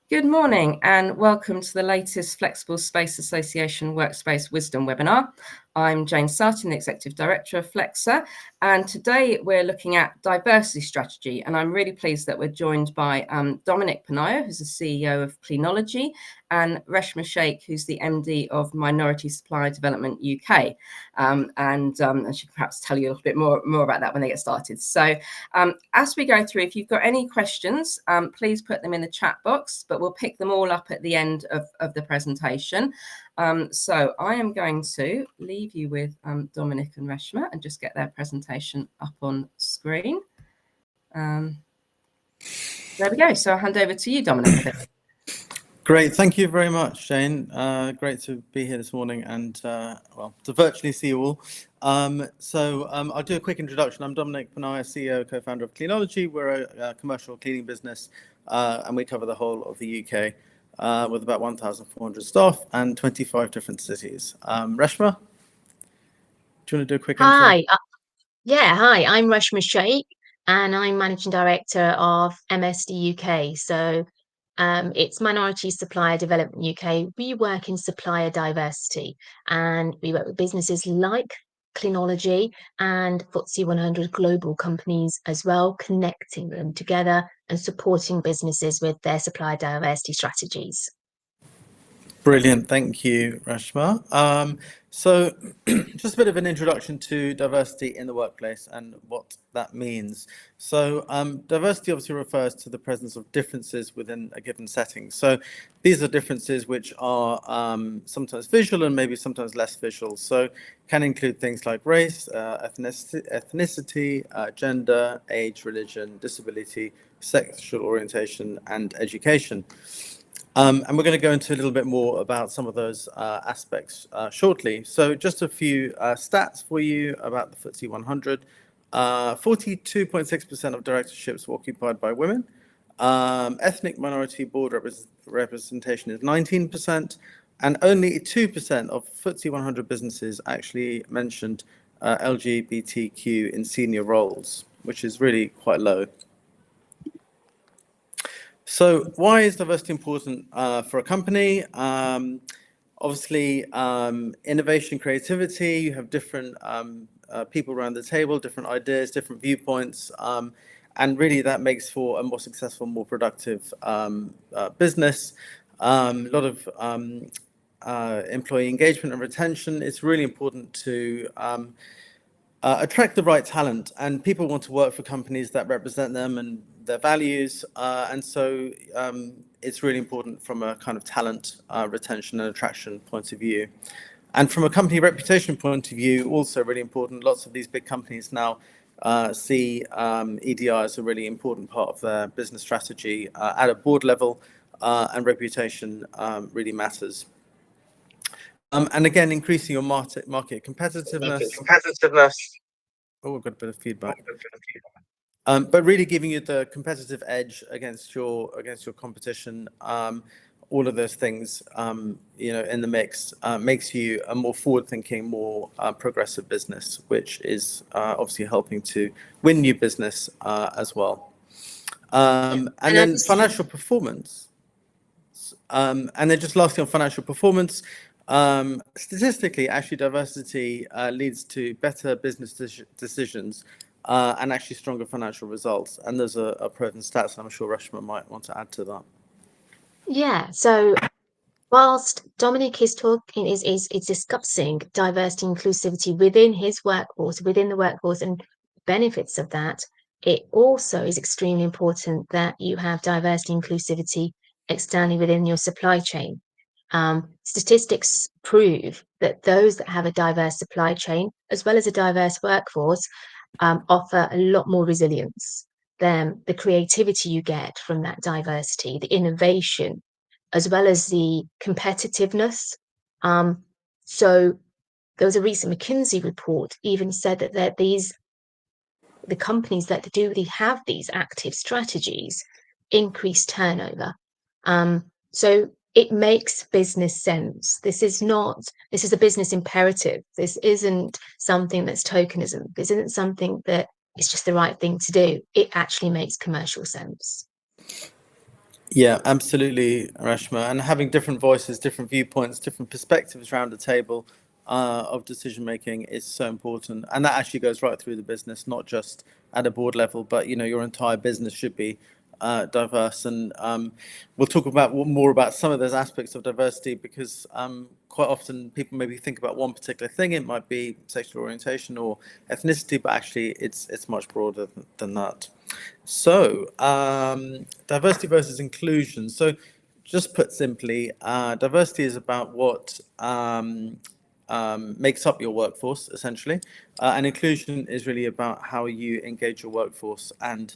Good morning and welcome to the latest Flexible Space Association Workspace Wisdom Webinar. I'm Jane Sartin, the Executive Director of FlexSA, and today we're looking at diversity strategy, and I'm really pleased that we're joined by Dominic, who's the CEO of Cleanology, and Reshma Sheikh, who's the MD of Minority Supplier Development UK, and she can perhaps tell you a little bit more about that when they get started. So as we go through, if you've got any questions, please put them in the chat box, but we'll pick them all up at the end of the presentation. So I am going to leave you with Dominic and Reshma and just get their presentation up on screen. There we go. So I'll hand over to you, Dominic. Great. Thank you very much, Jane. Great to be here this morning and, well, to virtually see you all. I'll do a quick introduction. I'm Dominic, Ponniah, CEO, co-founder of Cleanology. We're a commercial cleaning business and we cover the whole of the UK. With about 1,400 staff and 25 different cities. Reshma, do you want to do a quick intro? Hi, hi, I'm Reshma Sheikh and I'm Managing Director of MSD UK. So it's Minority Supplier Development UK. We work in supplier diversity and we work with businesses like Cleanology and FTSE 100 global companies as well, connecting them together and supporting businesses with their supplier diversity strategies. Brilliant. Thank you, Reshma. So just a bit of an introduction to diversity in the workplace and what that means. So diversity obviously refers to the presence of differences within a given setting. So these are differences which are sometimes visual and maybe sometimes less visual. So can include things like race, ethnicity, gender, age, religion, disability, sexual orientation, and education. And we're going to go into a little bit more about some of those aspects shortly. So just a few stats for you about the FTSE 100. 42.6% of directorships were occupied by women. Ethnic minority board representation is 19%. And only 2% of FTSE 100 businesses actually mentioned LGBTQ in senior roles, which is really quite low. So why is diversity important for a company? Obviously, innovation, creativity, you have different people around the table, different ideas, different viewpoints, and really that makes for a more successful, more productive business. A lot of employee engagement and retention. It's really important to attract the right talent, and people want to work for companies that represent them and their values, and so it's really important from a kind of talent retention and attraction point of view. And from a company reputation point of view, also really important. Lots of these big companies now see EDI as a really important part of their business strategy at a board level, and reputation really matters. And again, increasing your market competitiveness. Oh, we've got a bit of feedback. But really giving you the competitive edge against your competition, all of those things, in the mix, makes you a more forward-thinking, more progressive business, which is obviously helping to win new business as well. And then financial performance. And then just lastly on financial performance, statistically, actually diversity leads to better business decisions. And actually stronger financial results. And there's a proven stats, and I'm sure Reshma might want to add to that. Yeah, so whilst Dominic is talking, is discussing diversity inclusivity within his workforce, within the workforce and benefits of that, it also is extremely important that you have diversity inclusivity externally within your supply chain. Statistics prove that those that have a diverse supply chain, as well as a diverse workforce, offer a lot more resilience than the creativity you get from that diversity, the innovation, as well as the competitiveness. So there was a recent McKinsey report even said that the companies that do have these active strategies increase turnover. So it makes business sense. This is a business imperative. This isn't something that's tokenism. This isn't something that is just the right thing to do. It actually makes commercial sense. Yeah, absolutely, Reshma. And having different voices, different viewpoints, different perspectives around the table of decision making is so important. And that actually goes right through the business, not just at a board level, but your entire business should be diverse. And we'll talk about more about some of those aspects of diversity, because quite often people maybe think about one particular thing. It might be sexual orientation or ethnicity, but actually it's much broader than that. So, diversity versus inclusion. So, just put simply, diversity is about what makes up your workforce, essentially, and inclusion is really about how you engage your workforce and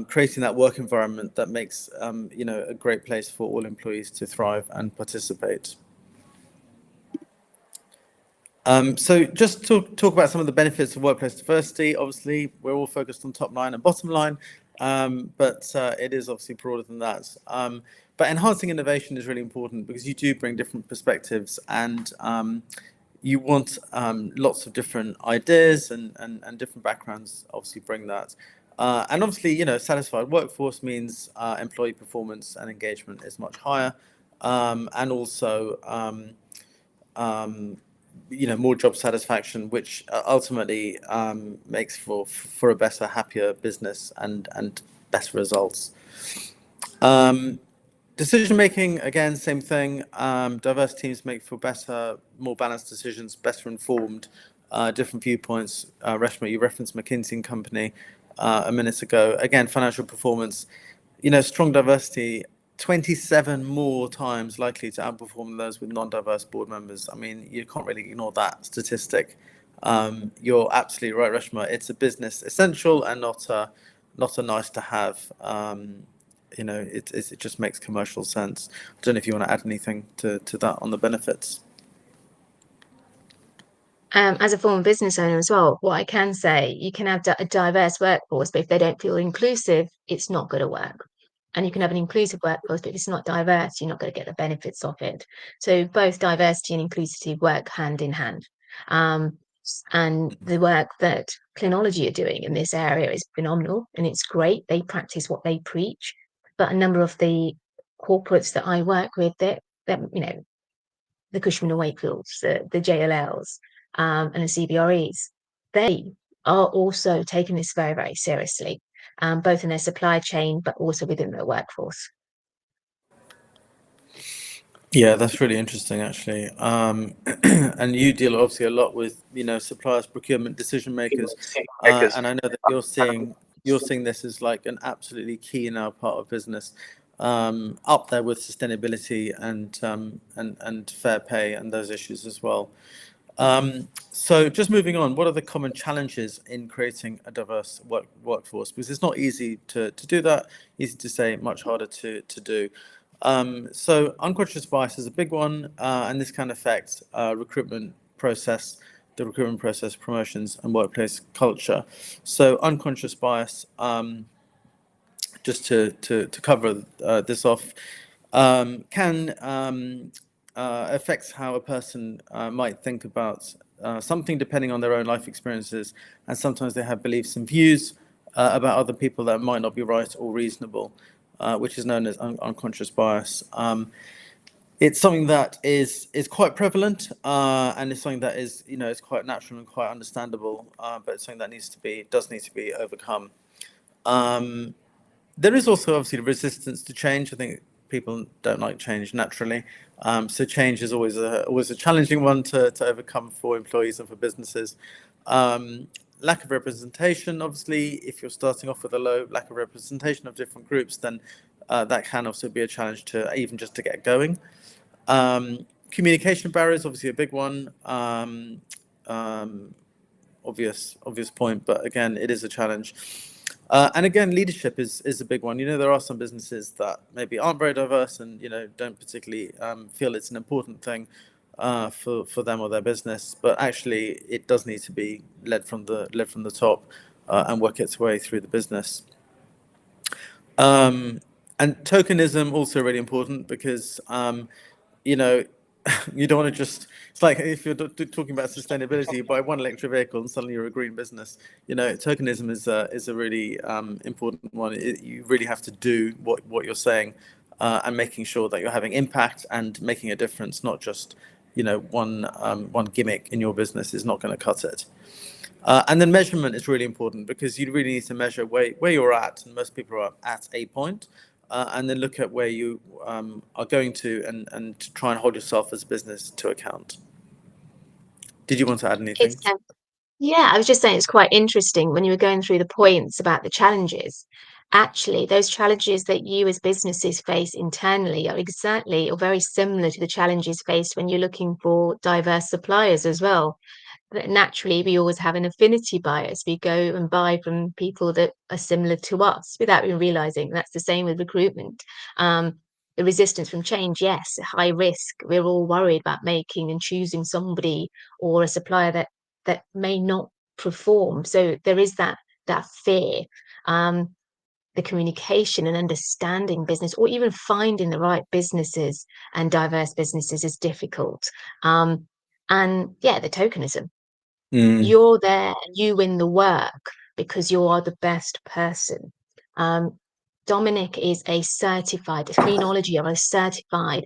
creating that work environment that makes a great place for all employees to thrive and participate. So just to talk about some of the benefits of workplace diversity. Obviously, we're all focused on top line and bottom line, but it is obviously broader than that. But enhancing innovation is really important, because you do bring different perspectives, and you want lots of different ideas and different backgrounds. Obviously, bring that. And obviously, satisfied workforce means employee performance and engagement is much higher, and also more job satisfaction, which ultimately makes for a better, happier business and better results. Decision making, again, same thing. Diverse teams make for better, more balanced decisions, better informed, different viewpoints. Reshma, you referenced McKinsey & Company a minute ago. Again, financial performance, strong diversity, 27 more times likely to outperform those with non-diverse board members. I mean, you can't really ignore that statistic. You're absolutely right, Reshma. It's a business essential and not a nice to have. It just makes commercial sense. I don't know if you want to add anything to that on the benefits. As a former business owner as well, what I can say, you can have a diverse workforce, but if they don't feel inclusive, it's not going to work. And you can have an inclusive workforce, but if it's not diverse, you're not going to get the benefits of it. So both diversity and inclusivity work hand in hand. And the work that Cleanology are doing in this area is phenomenal, and it's great. They practice what they preach. But a number of the corporates that I work with, that the Cushman & Wakefields, the JLLs, and the CBREs, they are also taking this very, very seriously, both in their supply chain, but also within their workforce. Yeah, that's really interesting, actually. And you deal obviously a lot with suppliers, procurement, decision makers, and I know that you're seeing this as like an absolutely key now part of business, up there with sustainability and fair pay and those issues as well. So just moving on, what are the common challenges in creating a diverse workforce? Because it's not easy to do that, easy to say, much harder to do. So unconscious bias is a big one, and this can affect the recruitment process, promotions, and workplace culture. So unconscious bias, just to cover this off, can affect how a person might think about something depending on their own life experiences, and sometimes they have beliefs and views about other people that might not be right or reasonable, which is known as unconscious bias. It's something that is quite prevalent, and it's something that is is quite natural and quite understandable, but it's something that does need to be overcome. There is also obviously resistance to change. I think people don't like change naturally, so change is always a challenging one to overcome for employees and for businesses. Lack of representation, obviously, if you're starting off with a low lack of representation of different groups, then that can also be a challenge to even just to get going. Communication barriers, obviously a big one. Obvious point, but again, it is a challenge. And again, leadership is a big one. There are some businesses that maybe aren't very diverse and don't particularly feel it's an important thing for them or their business, but actually it does need to be led from the top and work its way through the business. And tokenism also really important, because you don't want to just, it's like if you're talking about sustainability, you buy one electric vehicle and suddenly you're a green business. You know, tokenism is a really important one. You really have to do what you're saying, and making sure that you're having impact and making a difference, not just, you know, one gimmick in your business is not going to cut it. And then measurement is really important, because you really need to measure where you're at, and most people are at a point, and then look at where you are going to, and to try and hold yourself as a business to account. Did you want to add anything? Yeah, I was just saying it's quite interesting when you were going through the points about the challenges. Actually, those challenges that you as businesses face internally are exactly or very similar to the challenges faced when you're looking for diverse suppliers as well. That naturally, we always have an affinity bias. We go and buy from people that are similar to us without even realizing. That's the same with recruitment. The resistance from change, yes, high risk. We're all worried about making and choosing somebody or a supplier that may not perform. So there is that fear. The communication and understanding business, or even finding the right businesses and diverse businesses, is difficult. And yeah, the tokenism. You're there, you win the work because you are the best person. Dominic is a certified, Cleanology are a certified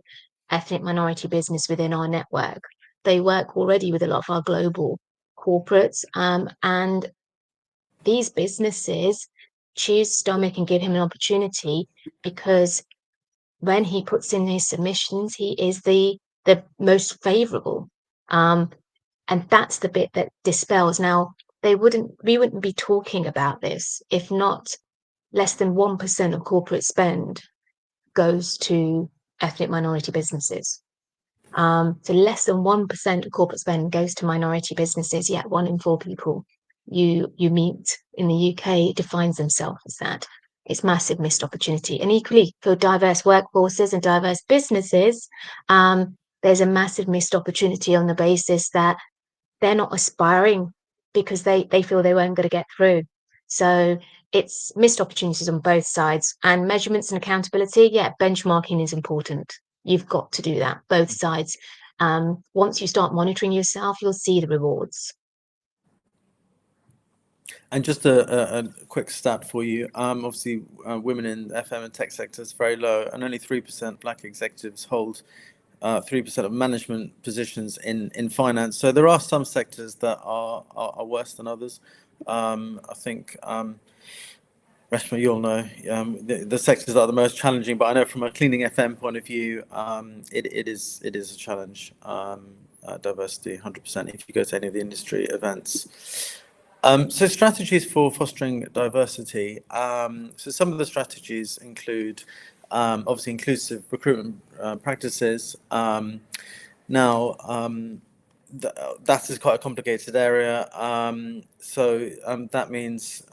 ethnic minority business within our network. They work already with a lot of our global corporates, and these businesses choose Dominic and give him an opportunity because when he puts in his submissions, he is the most favourable. And that's the bit that dispels. Now, we wouldn't be talking about this if not less than 1% of corporate spend goes to ethnic minority businesses. So less than 1% of corporate spend goes to minority businesses, yet 1 in 4 people you meet in the UK defines themselves as that. It's massive missed opportunity. And equally for diverse workforces and diverse businesses, there's a massive missed opportunity on the basis that they're not aspiring because they feel they weren't going to get through. So it's missed opportunities on both sides. And measurements and accountability, yeah, benchmarking is important. You've got to do that, both sides. Once you start monitoring yourself, you'll see the rewards. And just a quick stat for you. Obviously, women in FM and tech sector is very low, and only 3% Black executives hold 3% of management positions in finance. So there are some sectors that are worse than others. I think, Reshma, you'll know the sectors that are the most challenging, but I know from a cleaning FM point of view, it is a challenge. Diversity, 100%, if you go to any of the industry events. So strategies for fostering diversity. So some of the strategies include obviously inclusive recruitment practices. Now, that is quite a complicated area. So that means,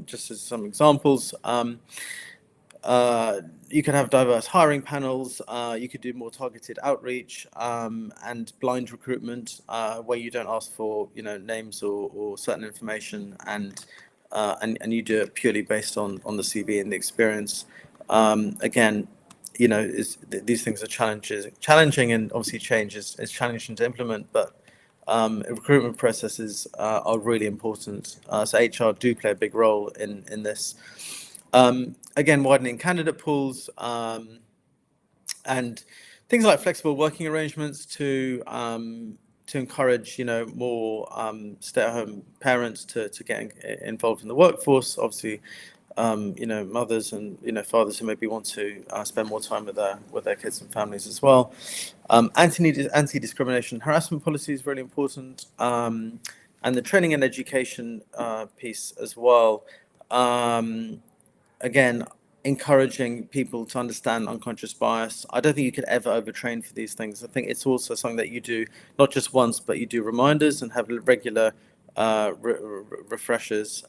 just as some examples, you can have diverse hiring panels. You could do more targeted outreach and blind recruitment, where you don't ask for names or certain information, and you do it purely based on the CV and the experience. Again, these things are challenging, and obviously change is challenging to implement, but recruitment processes are really important. So HR do play a big role in this. Again, widening candidate pools, and things like flexible working arrangements to encourage more stay-at-home parents to get involved in the workforce. Obviously, mothers and fathers who maybe want to spend more time with their kids and families as well. Anti-discrimination harassment policy is really important, and the training and education piece as well. Again, encouraging people to understand unconscious bias. I don't think you could ever overtrain for these things. I think it's also something that you do not just once, but you do reminders and have regular refreshers.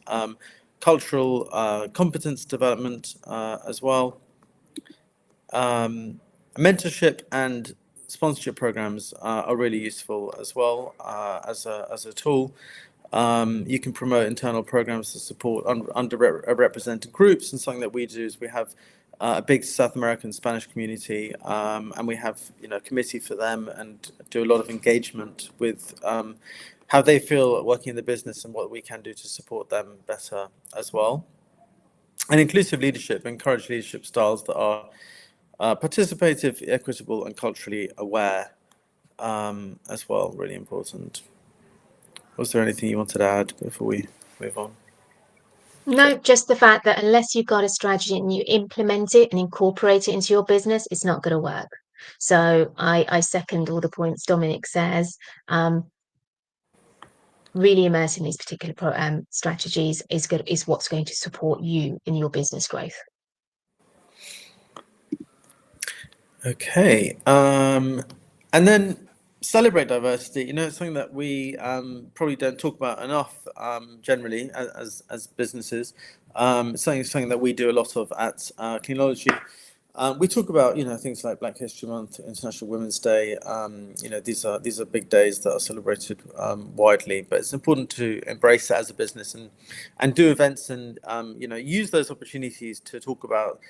Cultural competence development as well. Mentorship and sponsorship programs are really useful as well as a tool. You can promote internal programs to support underrepresented groups, and something that we do is we have a big South American Spanish community, and we have a committee for them and do a lot of engagement with how they feel working in the business and what we can do to support them better as well. And inclusive leadership, encourage leadership styles that are participative, equitable, and culturally aware as well. Really important. Was there anything you wanted to add before we move on? No, just the fact that unless you've got a strategy and you implement it and incorporate it into your business, it's not going to work. So I second all the points Dominic says. Really immersing these particular strategies is what's going to support you in your business growth. Okay, and then celebrate diversity. It's something that we probably don't talk about enough generally as businesses. It's something that we do a lot of at Cleanology. We talk about things like Black History Month, International Women's Day. These are big days that are celebrated widely, but it's important to embrace it as a business and do events and use those opportunities to talk about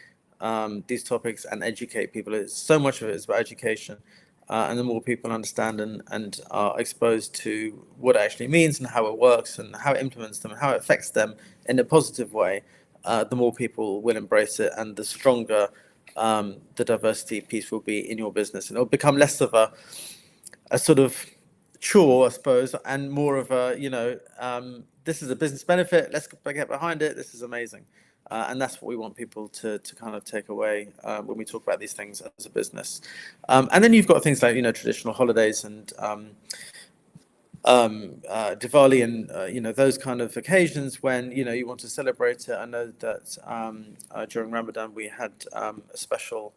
these topics and educate people. So much of it is about education, and the more people understand and are exposed to what it actually means and how it works and how it implements them and how it affects them in a positive way, the more people will embrace it, and the stronger the diversity piece will be in your business. And it'll become less of a sort of chore, I suppose, and more of a, this is a business benefit, let's get behind it, this is amazing. And that's what we want people to kind of take away when we talk about these things as a business. And then you've got things like, traditional holidays and Diwali and those kind of occasions when you want to celebrate it. I know that during Ramadan we had a special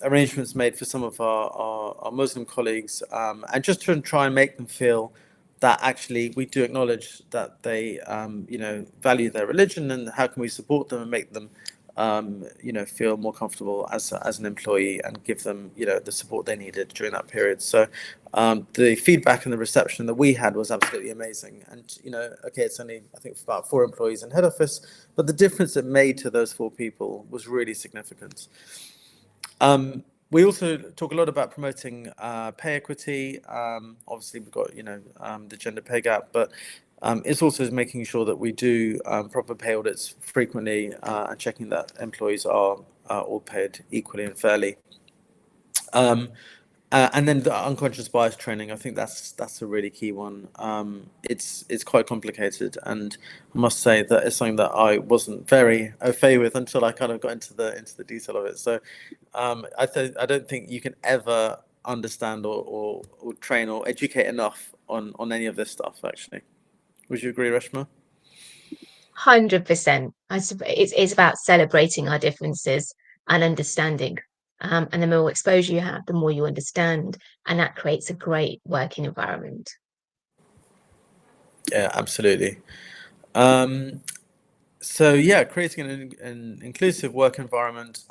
arrangements made for some of our Muslim colleagues, and just to try and make them feel that actually we do acknowledge that they value their religion, and how can we support them and make them feel more comfortable as an employee and give them the support they needed during that period. So the feedback and the reception that we had was absolutely amazing. And okay, it's only I think about 4 employees in head office, but the difference it made to those 4 people was really significant. We also talk a lot about promoting pay equity. Obviously, we've got the gender pay gap, but it's also making sure that we do proper pay audits frequently and checking that employees are all paid equally and fairly. And then the unconscious bias training, I think that's a really key one. It's quite complicated, and I must say that it's something that I wasn't very au fait with until I kind of got into the detail of it. So I don't think you can ever understand or train or educate enough on any of this stuff, actually. Would you agree, Reshma? 100%. It's about celebrating our differences and understanding. And the more exposure you have, the more you understand, and that creates a great working environment. Yeah, absolutely. So yeah, creating an inclusive work environment.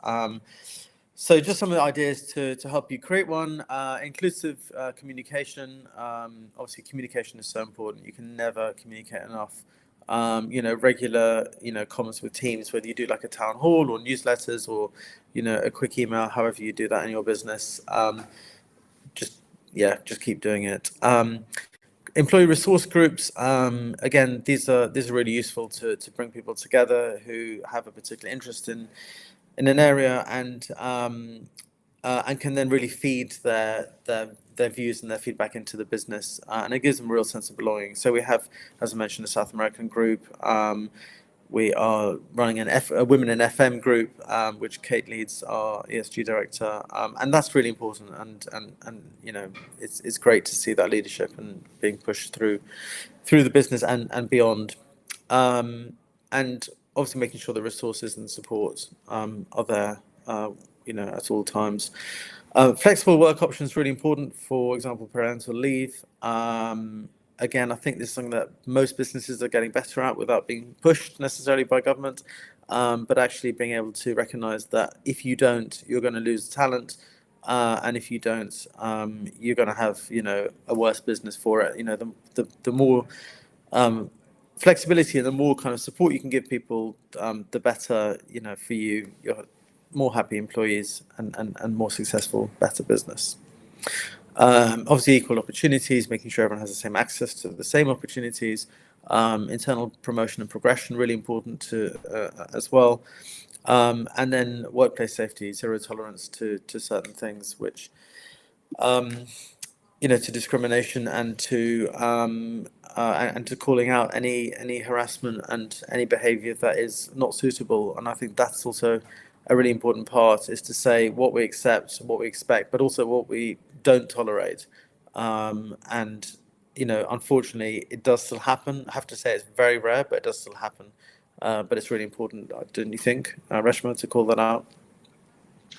So just some of the ideas to help you create one. Inclusive communication. Obviously, communication is so important. You can never communicate enough. Regular, comments with teams, whether you do like a town hall or newsletters or, a quick email, however you do that in your business. Just keep doing it. Employee resource groups. Again, these are really useful to bring people together who have a particular interest in an area and can then really feed their views and their feedback into the business, and it gives them a real sense of belonging. So we have, as I mentioned, a South American group. We are running a Women in FM group, which Kate leads, our ESG director, and that's really important. And it's great to see that leadership and being pushed through the business and beyond. And obviously making sure the resources and support are there, at all times. Flexible work options really important. For example, parental leave. Again, I think this is something that most businesses are getting better at without being pushed necessarily by government, but actually being able to recognise that if you don't, you're going to lose talent, and if you don't, you're going to have a worse business for it. The more flexibility and the more kind of support you can give people, the better, for you, you're more happy employees and more successful, better business. Obviously, equal opportunities, making sure everyone has the same access to the same opportunities. Internal promotion and progression, really important as well. And then workplace safety, zero tolerance to certain things, which, to discrimination and to calling out any harassment and any behaviour that is not suitable. And I think that's also a really important part, is to say what we accept, what we expect, but also what we don't tolerate. And unfortunately, it does still happen. I have to say it's very rare, but it does still happen. But it's really important, don't you think, Reshma, to call that out?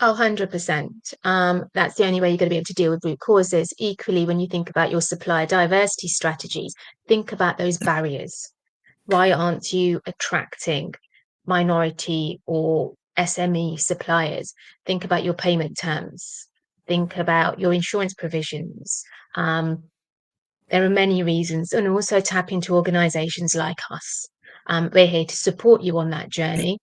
Oh, 100%. That's the only way you're going to be able to deal with root causes. Equally, when you think about your supplier diversity strategies, think about those barriers. Why aren't you attracting minority or SME suppliers? Think about your payment terms. Think about your insurance provisions. There are many reasons, and also tap into organisations like us. We're here to support you on that journey.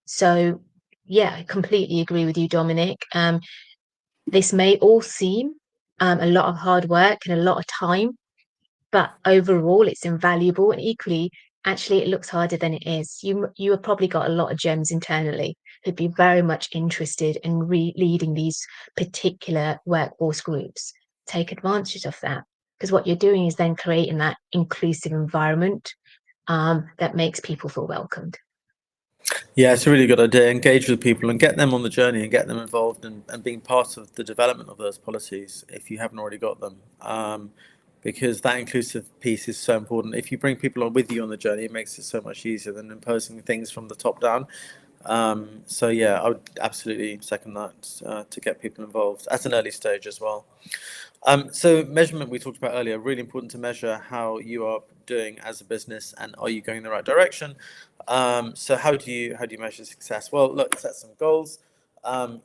So, yeah, I completely agree with you, Dominic. This may all seem a lot of hard work and a lot of time, but overall it's invaluable, and equally, actually, it looks harder than it is. You have probably got a lot of gems internally who'd be very much interested in leading these particular workforce groups. Take advantage of that, because what you're doing is then creating that inclusive environment that makes people feel welcomed. Yeah, it's a really good idea. Engage with people and get them on the journey and get them involved and being part of the development of those policies if you haven't already got them. Because that inclusive piece is so important. If you bring people on with you on the journey, it makes it so much easier than imposing things from the top down. So yeah, I would absolutely second that, to get people involved at an early stage as well. So measurement we talked about earlier, really important to measure how you are doing as a business and are you going in the right direction. So how do you measure success? Well, look, set some goals.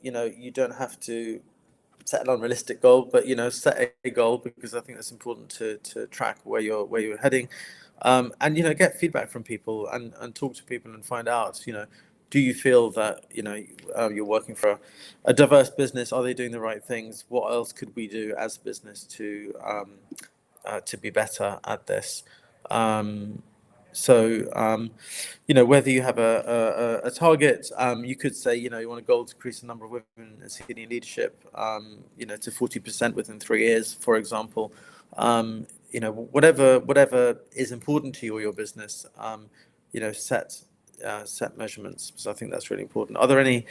You don't have to set an unrealistic goal, but set a goal, because I think that's important to track where you're heading, and get feedback from people and talk to people and find out, do you feel that you're working for a diverse business? Are they doing the right things? What else could we do as a business to be better at this? So, whether you have a target, you could say, you want a goal to increase the number of women in senior leadership, to 40% within 3 years, for example. Whatever is important to you or your business, set measurements. So I think that's really important. Are there any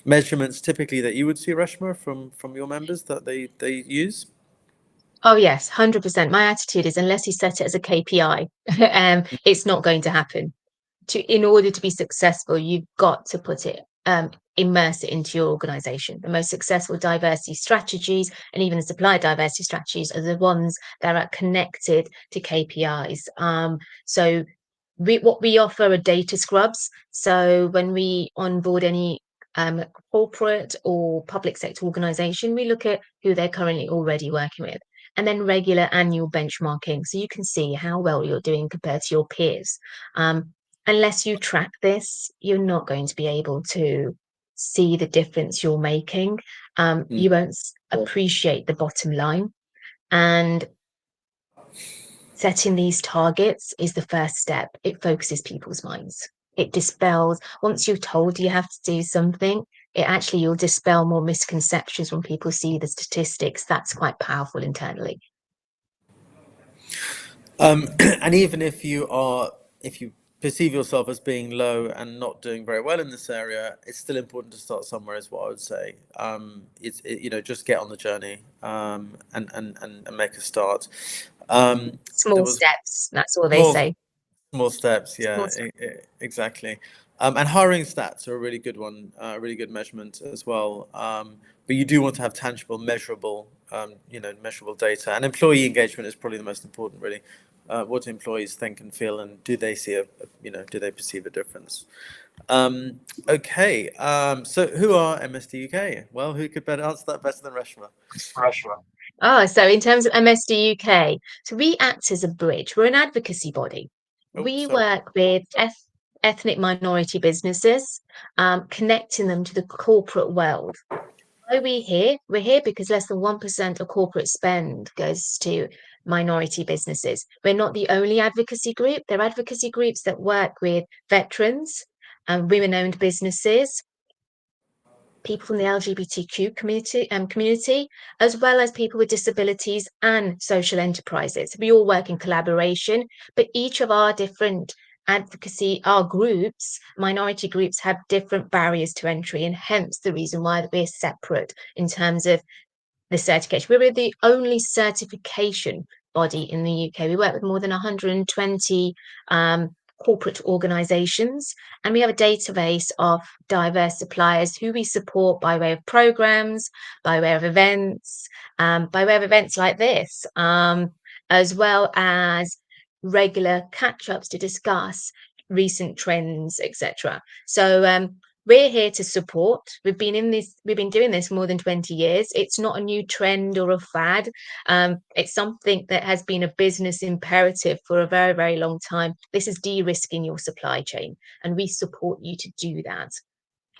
measurements typically that you would see, Reshma, from your members that they use? Oh yes, 100%. My attitude is, unless you set it as a KPI, it's not going to happen. In order to be successful, you've got to put it, immerse it into your organization. The most successful diversity strategies and even the supplier diversity strategies are the ones that are connected to KPIs. So what we offer are data scrubs. So when we onboard any corporate or public sector organization, we look at who they're currently already working with, and then regular annual benchmarking, so you can see how well you're doing compared to your peers. Unless you track this, you're not going to be able to see the difference you're making. You won't appreciate the bottom line. And setting these targets is the first step. It focuses people's minds. It dispels, once you're told you have to do something, you'll dispel more misconceptions when people see the statistics. That's quite powerful internally. And even if you perceive yourself as being low and not doing very well in this area, it's still important to start somewhere, is what I would say. Just get on the journey, and make a start. Small steps, that's all they say. Small steps, yeah, exactly. And hiring stats are a really good one, a really good measurement as well. But you do want to have tangible, measurable data. And employee engagement is probably the most important, really. What do employees think and feel, and do they see do they perceive a difference? Okay. So who are MSD UK? Well, who could better answer that better than Reshma? So in terms of MSD UK, so we act as a bridge. We're an advocacy body. We work with ethnic minority businesses, connecting them to the corporate world. Why are we here? We're here because less than 1% of corporate spend goes to minority businesses. We're not the only advocacy group. There are advocacy groups that work with veterans and women-owned businesses, people from the LGBTQ community, as well as people with disabilities and social enterprises. We all work in collaboration, but each of our different advocacy, our groups, minority groups, have different barriers to entry, and hence the reason why we're separate in terms of the certification. We're the only certification body in the UK. We work with more than 120 corporate organizations, and we have a database of diverse suppliers who we support by way of programs, by way of events like this, as well as regular catch-ups to discuss recent trends, etc. So we're here to support. We've been doing this more than 20 years. It's not a new trend or a fad. It's something that has been a business imperative for a very, very long time. This is de-risking your supply chain, and we support you to do that.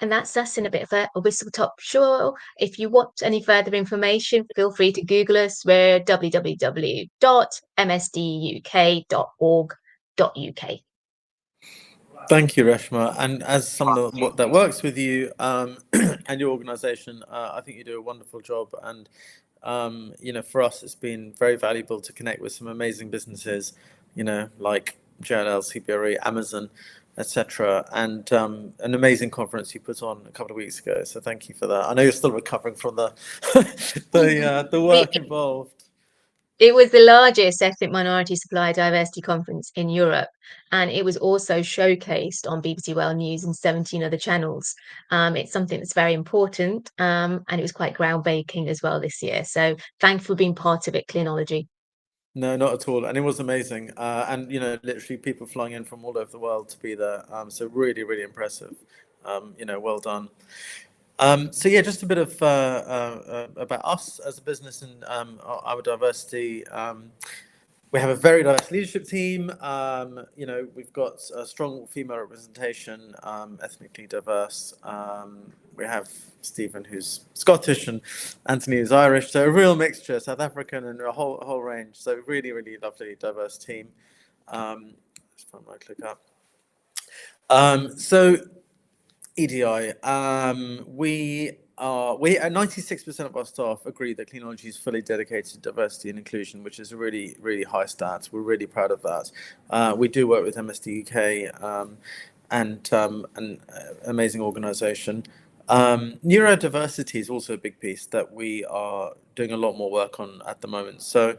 And that's us in a bit of a whistle-top tour. If you want any further information, feel free to Google us. We're www.msduk.org.uk. Thank you, Reshma. And as someone that works with you and your organisation, I think you do a wonderful job. And for us, it's been very valuable to connect with some amazing businesses, like JLL, CBRE, Amazon, etc. And an amazing conference you put on a couple of weeks ago. So thank you for that. I know you're still recovering from the the work involved. It was the largest ethnic minority supplier diversity conference in Europe, and it was also showcased on BBC World News and 17 other channels. It's something that's very important, and it was quite groundbreaking as well this year. So thank you for being part of it, Cleanology. No, not at all. And it was amazing. And, literally people flying in from all over the world to be there. So really, really impressive. Well done. So yeah, just a bit of about us as a business and our diversity. We have a very diverse leadership team. We've got a strong female representation, ethnically diverse. We have Stephen, who's Scottish, and Anthony, who's Irish. So a real mixture, South African, and a whole range. So really, really lovely, diverse team. Let's find my click up. So EDI, we 96% of our staff agree that Cleanology is fully dedicated to diversity and inclusion, which is a really, really high stat. We're really proud of that. We do work with MSD UK and an amazing organisation. Neurodiversity is also a big piece that we are doing a lot more work on at the moment. So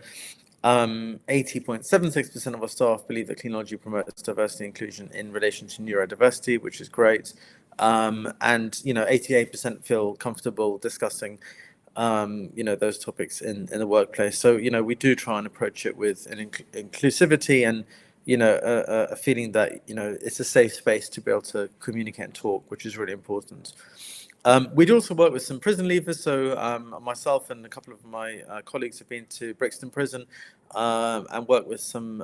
80.76% of our staff believe that Cleanology promotes diversity and inclusion in relation to neurodiversity, which is great. And 88% feel comfortable discussing those topics in the workplace. So we do try and approach it with an inclusivity and a feeling that it's a safe space to be able to communicate and talk, which is really important. We do also work with some prison leavers. So myself and a couple of my colleagues have been to Brixton Prison and worked with some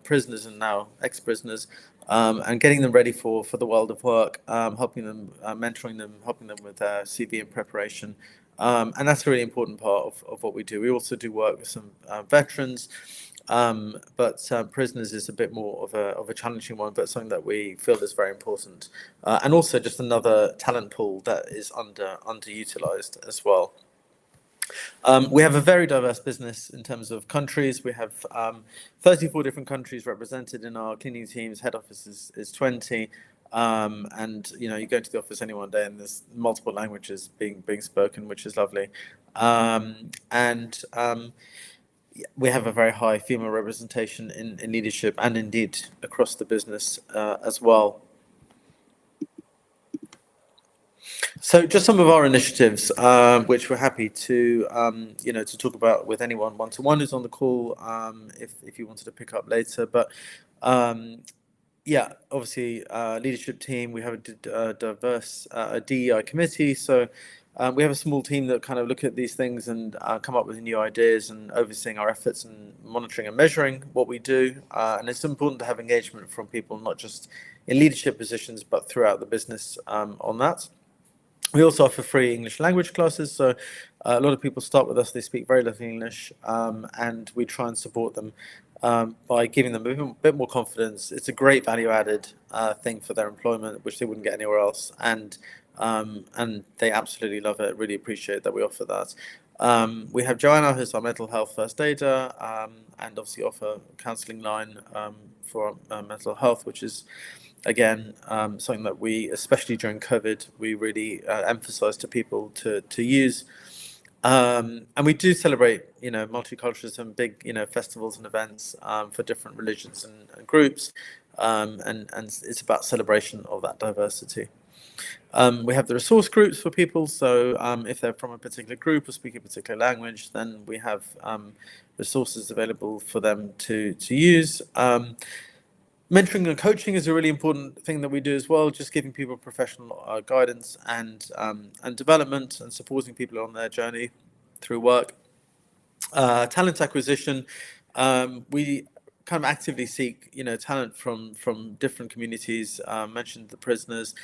prisoners and now ex-prisoners and getting them ready for the world of work, helping them, mentoring them, helping them with their CV and preparation. And that's a really important part of what we do. We also do work with some veterans, but prisoners is a bit more of a challenging one, but something that we feel is very important. And also just another talent pool that is underutilized as well. We have a very diverse business in terms of countries. We have 34 different countries represented in our cleaning teams. Head office is 20. And you go into the office any one day and there's multiple languages being spoken, which is lovely. We have a very high female representation in leadership and indeed across the business as well. So just some of our initiatives, which we're happy to, to talk about with anyone one-to-one who's on the call, if you wanted to pick up later. But yeah, obviously, leadership team, we have a diverse DEI committee. So We have a small team that kind of look at these things and come up with new ideas and overseeing our efforts and monitoring and measuring what we do. And it's important to have engagement from people, not just in leadership positions, but throughout the business on that. We also offer free English language classes. So a lot of people start with us, they speak very little English, and we try and support them by giving them a bit more confidence. It's a great value added thing for their employment, which they wouldn't get anywhere else. And they absolutely love it, really appreciate that we offer that. We have Joanna, who's our mental health first aider, and obviously offer a counselling line for mental health, which is, again, something that we, especially during COVID, we really emphasise to people to use. And we do celebrate, multiculturalism, big, festivals and events for different religions and groups, and it's about celebration of that diversity. We have the resource groups for people, so if they're from a particular group or speak a particular language, then we have resources available for them to use. Mentoring and coaching is a really important thing that we do as well, just giving people professional guidance and development and supporting people on their journey through work. Talent acquisition, we kind of actively seek, talent from different communities. Mentioned the prisoners,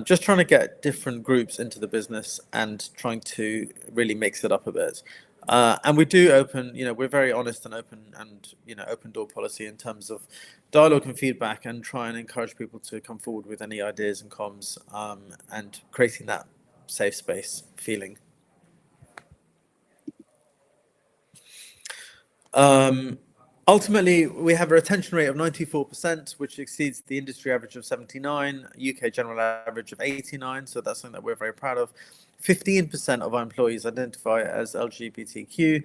just trying to get different groups into the business and trying to really mix it up a bit. And we do open, we're very honest and open, and open door policy in terms of dialogue and feedback, and try and encourage people to come forward with any ideas and comms, and creating that safe space feeling. Ultimately, we have a retention rate of 94%, which exceeds the industry average of 79, UK general average of 89. So that's something that we're very proud of. 15% of our employees identify as LGBTQ,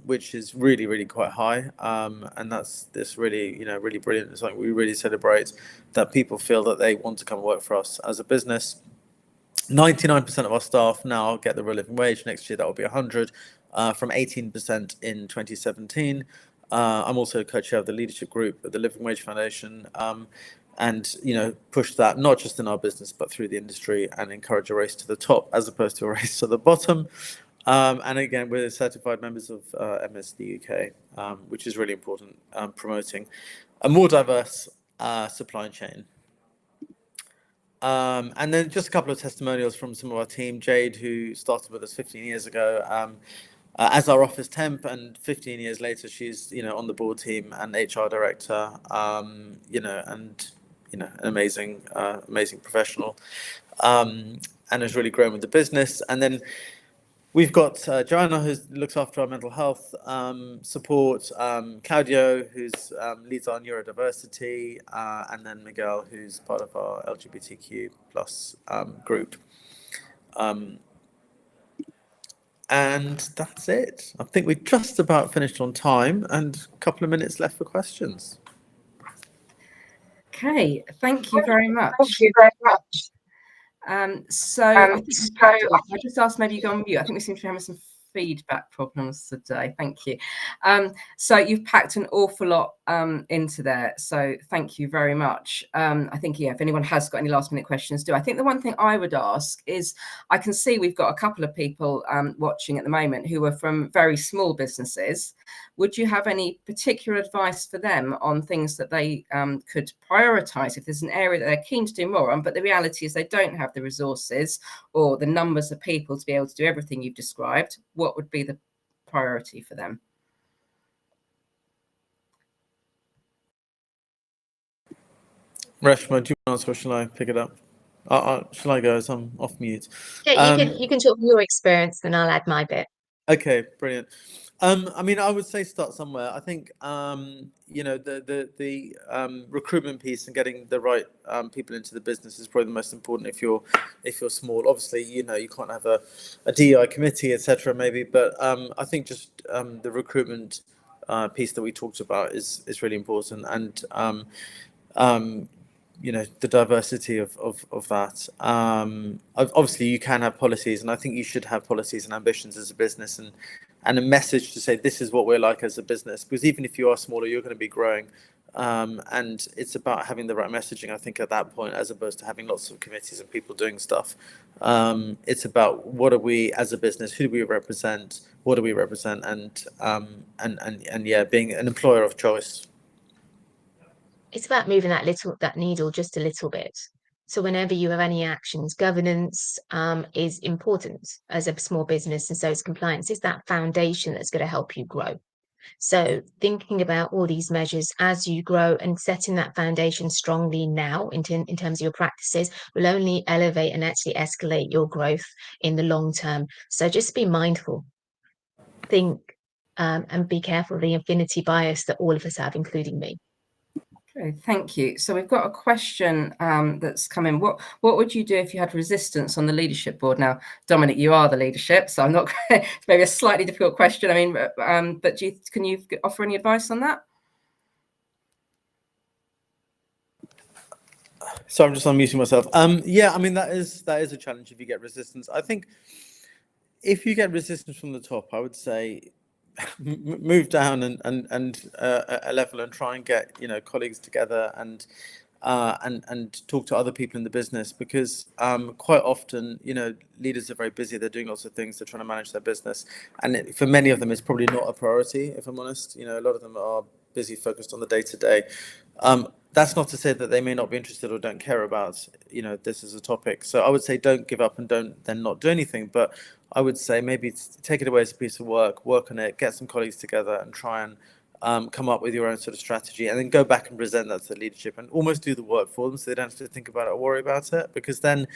which is really, really quite high. And that's really, really brilliant. It's something we really celebrate, that people feel that they want to come and work for us as a business. 99% of our staff now get the real living wage. Next year, that will be 100, from 18% in 2017. I'm also co-chair of the leadership group at the Living Wage Foundation, and push that not just in our business but through the industry, and encourage a race to the top as opposed to a race to the bottom. And again, we're certified members of MSD UK, which is really important, promoting a more diverse supply chain. And then just a couple of testimonials from some of our team. Jade, who started with us 15 years ago, as our office temp, and 15 years later, she's on the board team and HR director. And an amazing professional, and has really grown with the business. And then we've got Joanna, who looks after our mental health support, Claudio, who leads our neurodiversity, and then Miguel, who's part of our LGBTQ plus group. And that's it. I think we just about finished on time, and a couple of minutes left for questions. Okay, thank you very much. So I just asked, maybe you go on mute. I think we seem to be having some feedback problems today. Thank you. So you've packed an awful lot into there. So thank you very much. I think, if anyone has got any last minute questions, do. I think the one thing I would ask is, I can see we've got a couple of people watching at the moment who are from very small businesses. Would you have any particular advice for them on things that they could prioritise if there's an area that they're keen to do more on, but the reality is they don't have the resources or the numbers of people to be able to do everything you've described? What would be the priority for them? Reshma, do you want to answer, or shall I pick it up? Shall I go, as I'm off mute? Yeah, you can talk from your experience, then I'll add my bit. Okay, brilliant. I mean, I would say start somewhere. I think the recruitment piece and getting the right people into the business is probably the most important if you're small. Obviously, you can't have a DEI committee, etc. maybe, but I think just the recruitment piece that we talked about is really important, and the diversity of that. Obviously, you can have policies, and I think you should have policies and ambitions as a business, and and a message to say this is what we're like as a business. Because even if you are smaller, you're going to be growing. And it's about having the right messaging, I think, at that point, as opposed to having lots of committees and people doing stuff. It's about what are we as a business, who do we represent, what do we represent, and yeah, being an employer of choice. It's about moving that needle just a little bit. So whenever you have any actions, governance is important as a small business, and so is compliance. It's that foundation that's going to help you grow. So thinking about all these measures as you grow and setting that foundation strongly now in terms of your practices will only elevate and actually escalate your growth in the long term. So just be mindful, think, and be careful of the infinity bias that all of us have, including me. Okay, thank you. So we've got a question that's come in. What would you do if you had resistance on the leadership board? Now, Dominic, you are the leadership, so I'm not. It's maybe a slightly difficult question. I mean, but can you offer any advice on that? So I'm just unmuting myself. Yeah, I mean that is a challenge if you get resistance. I think if you get resistance from the top, I would say move down and a level and try and get colleagues together and talk to other people in the business, because quite often leaders are very busy, they're doing lots of things, they're trying to manage their business, and for many of them it's probably not a priority, if I'm honest. A lot of them are busy, focused on the day-to-day. That's not to say that they may not be interested or don't care about this as a topic. So I would say don't give up and don't then not do anything, but I would say maybe take it away as a piece of work on it, get some colleagues together and try and come up with your own sort of strategy, and then go back and present that to the leadership and almost do the work for them so they don't have to think about it or worry about it. Because then,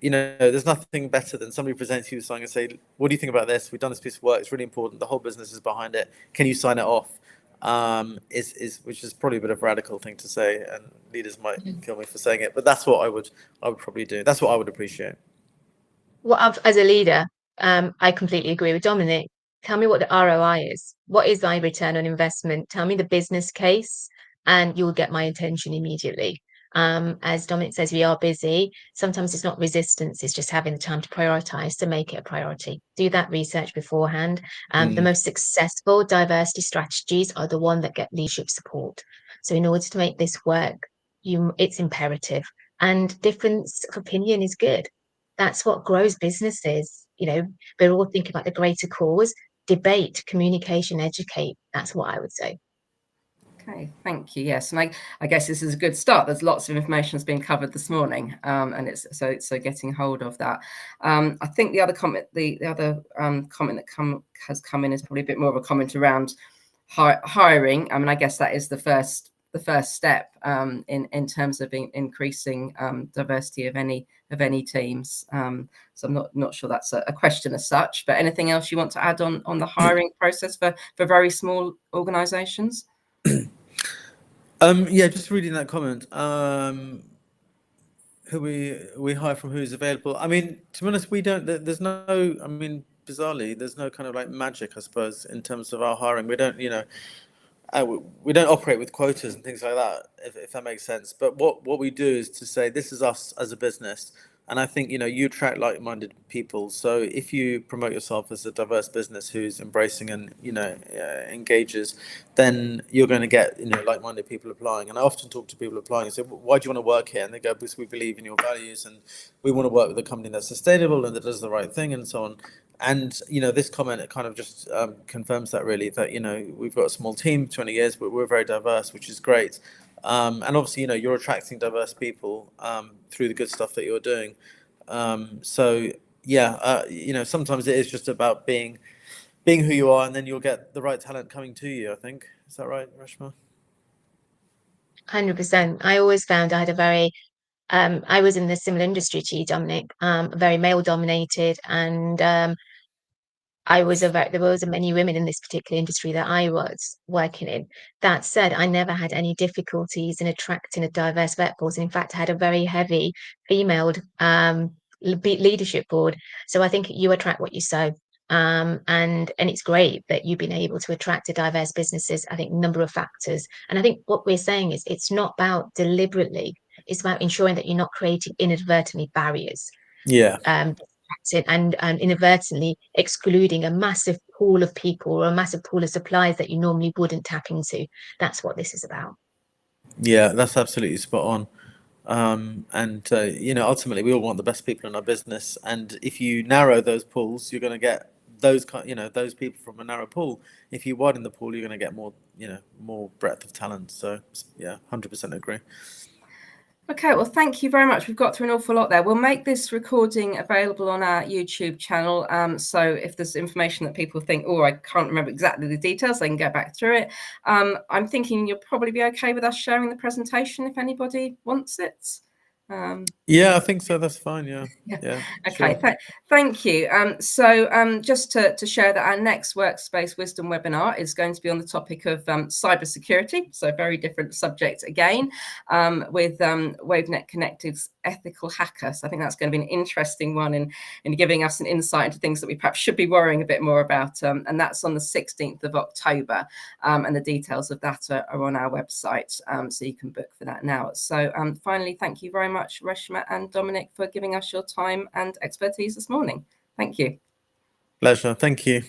there's nothing better than somebody presents you something and say, what do you think about this? We've done this piece of work, it's really important, the whole business is behind it, can you sign it off? Which is probably a bit of a radical thing to say, and leaders might kill me for saying it, but that's what I would probably do. That's what I would appreciate. Well, as a leader, I completely agree with Dominic. Tell me what the ROI is. What is my return on investment? Tell me the business case, and you'll get my attention immediately. As Dominic says, we are busy. Sometimes it's not resistance, it's just having the time to prioritize, to make it a priority. Do that research beforehand. The most successful diversity strategies are the ones that get leadership support. So in order to make this work, it's imperative. And difference of opinion is good. That's what grows businesses. We're all thinking about the greater cause. Debate, communication, educate. That's what I would say. Okay, thank you. Yes, and I guess this is a good start. There's lots of information that's been covered this morning, and it's so getting hold of that. I think the other comment, comment that has come in is probably a bit more of a comment around hiring. I mean, I guess that is the first step in terms of increasing diversity of any teams. So I'm not sure that's a question as such. But anything else you want to add on the hiring process for very small organisations? Yeah, just reading that comment. Who we hire from, who's available. I mean, to be honest, we don't. There's no. I mean, bizarrely, there's no kind of like magic, I suppose, in terms of our hiring. We don't. We don't operate with quotas and things like that, if that makes sense. But what we do is to say this is us as a business. And I think, you attract like-minded people. So if you promote yourself as a diverse business who's embracing and, engages, then you're going to get, like-minded people applying. And I often talk to people applying and say, why do you want to work here? And they go, because we believe in your values and we want to work with a company that's sustainable and that does the right thing and so on. And, this comment, it kind of just confirms that really, that, we've got a small team, 20 years, but we're very diverse, which is great. And obviously, you're attracting diverse people through the good stuff that you're doing. So yeah, sometimes it is just about being who you are, and then you'll get the right talent coming to you, I think. Is that right, Reshma? 100%. I always found I had a very I was in the similar industry to you, Dominic, very male dominated, and there wasn't many women in this particular industry that I was working in. That said, I never had any difficulties in attracting a diverse workforce. In fact, I had a very heavy female leadership board. So I think you attract what you sow. And it's great that you've been able to attract a diverse businesses. I think a number of factors. And I think what we're saying is it's not about deliberately, it's about ensuring that you're not creating inadvertently barriers. Yeah. And inadvertently excluding a massive pool of people or a massive pool of suppliers that you normally wouldn't tap into. That's what this is about. Yeah, that's absolutely spot on. You know, ultimately we all want the best people in our business, and if you narrow those pools, you're going to get those those people from a narrow pool. If you widen the pool, you're going to get more, you know, more breadth of talent. So yeah, 100% agree. Okay, well, thank you very much. We've got through an awful lot there. We'll make this recording available on our YouTube channel. So if there's information that people think, oh, I can't remember exactly the details, they can go back through it. I'm thinking you'll probably be okay with us sharing the presentation if anybody wants it. Yeah, I think so. That's fine. Yeah. Okay, Sure. thank you. Just to share that our next Workspace Wisdom webinar is going to be on the topic of cybersecurity, so a very different subject again, with WaveNet Connected's ethical hacker. So I think that's going to be an interesting one in giving us an insight into things that we perhaps should be worrying a bit more about. And that's on the 16th of October. And the details of that are on our website, so you can book for that now. So finally, thank you very much, Reshma and Dominic, for giving us your time and expertise this morning. Thank you. Pleasure. Thank you.